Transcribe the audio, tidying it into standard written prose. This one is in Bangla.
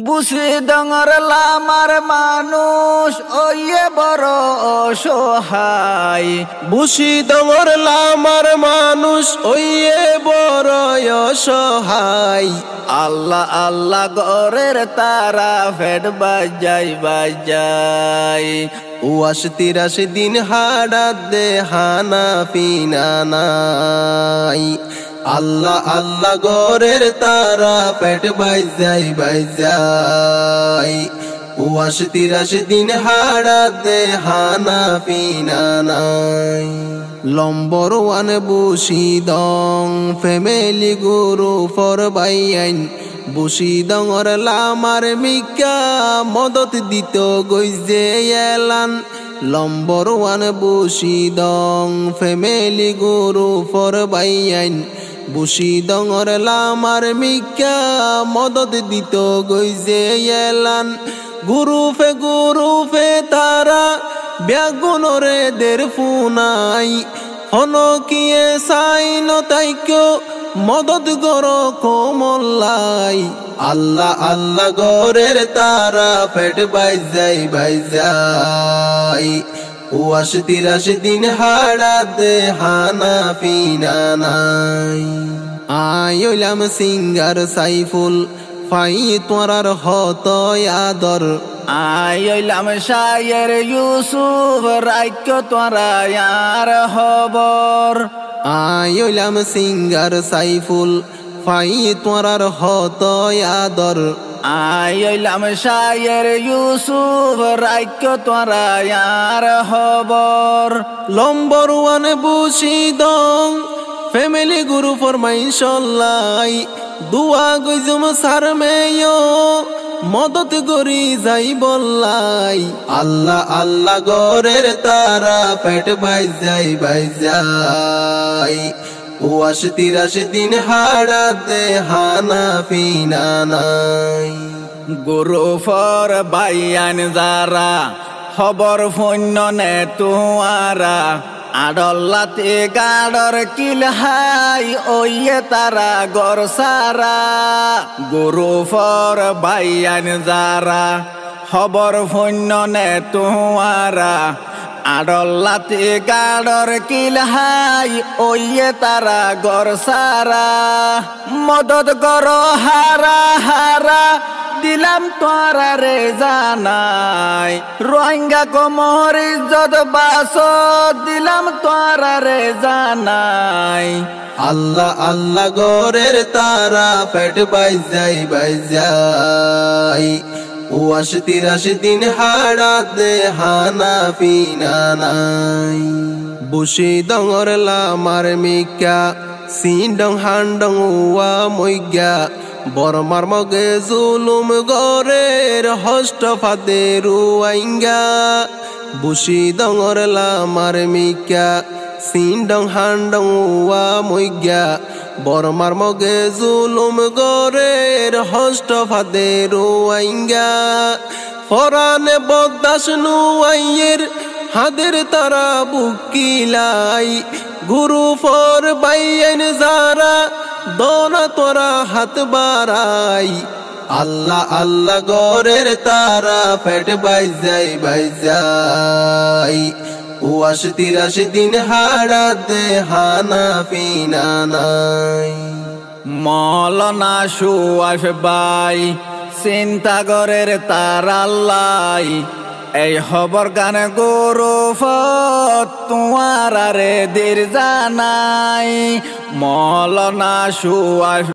বুসি ডঙর লামার মানুষ ওইয়ে বড় অসহায়। বুসি ডঙর লামার মানুষ ওইয়ে বড় অসহায়। আল্লাহ আল্লাহ গরের তারা ফেট বাজাই বাজাই। ৮২ দিন হাড়াত দে হানা পিনা নাই। আল্লাহ আল্লাহ গরের তারা পেট বাজাই বাজাই। ৮২ দিন হাড়াত দে হানা পিনা নাই। নম্বর 1 বুসি Dong family Guru for Baiyin. বুসি ডঙর লামার মিকা মদত দিত গইজে এলান। নম্বর 1 বুসি Dong family Guru for Baiyin. বুসি ডঙর লামার মিকা মদত দিত গইজে এলান। গুরুফে তারা ব্যাগুনরে দের ফুনাই। হনকিয়ে সাইন তাইকো মদত গর কোমল্লাই। আল্লাহ আল্লাহ গরের তারা পেট বাজাই বাজাই। ৮২ দিন হাড়াত দে হানা পিনা নাই। আইলাম সিঙ্গার সাইফুল ফাই তোরার হত আদর। আইলাম শায়ের ইউসুফ রাইক্য তোরা ইয়ার খবর। আইলাম সিঙ্গার সাইফুল ফাই তোরার হত আদর। আইলাম শায়ের ইউসুফ রাইক্য তোরা ইয়ার খবর। নম্বর 1 বুসি ডং ফ্যামিলি গুরু ফরমাইন সল্লাই। দুয়া গইজুম সার মেয় মদত গরি যাই বললাই। আল্লাহ আল্লাহ গরের তারা পেট বাজাই বাজাই। ৮২ দিন হাড়াত দে হানা পিনা নাই। গুরু ফর বাইয়ান যারা খবর ফন্য নে তুয়ারা। আডল্লাতে গাড়র কিল হাই ওইয়ে তারা গর সারা। গুরু ফর বাইয়ান যারা খবর ফন্য নে তুয়ারা। আডল্লাতে গাড়র কিল হাই ওইয়ে তারা গর সারা। মদত গর হারা হারা দিলাম তোরা রে জানাই। রোহিঙ্গা কোমর ইজ্জত বাস দিলাম তোরা রে জানাই। আল্লাহ আল্লাহ গরের তারা পেট বাজাই বাজাই। ৮২ দিন হাড়াত দে হানা পিনা নাই। বুসি ডঙর লামার মিকা সিন্ডং হান্ডং উয়া মইগা। বরমার মগে জুলুম গরের হষ্ট ফাদে রুয়াইঙ্গা। বুসি ডঙর লামার মিকা সিন্ডং হান্ডং উয়া মইগা। বরমার মগে জুলুম গরের হষ্ট ফাদে রুয়াইঙ্গা। ফরানে বদাস নুয়াইয়ের হাদের তারা বুকিলাই। গুরু ফর বাইয়াইন যারা দোনা তোরা হাত বাড়াই। আল্লাহ আল্লাহ গরের তারা পেট বাজাই বাজাই। ৮২ দিন হাড়াত দে হানা পিনা নাই। মৌলানা সুয়াইফ বাই চিন্তা গরের তারা লাই। এই খবর গানে গুরু ফত তোমার রে দের জানাই। মৌলানা সুয়াইফ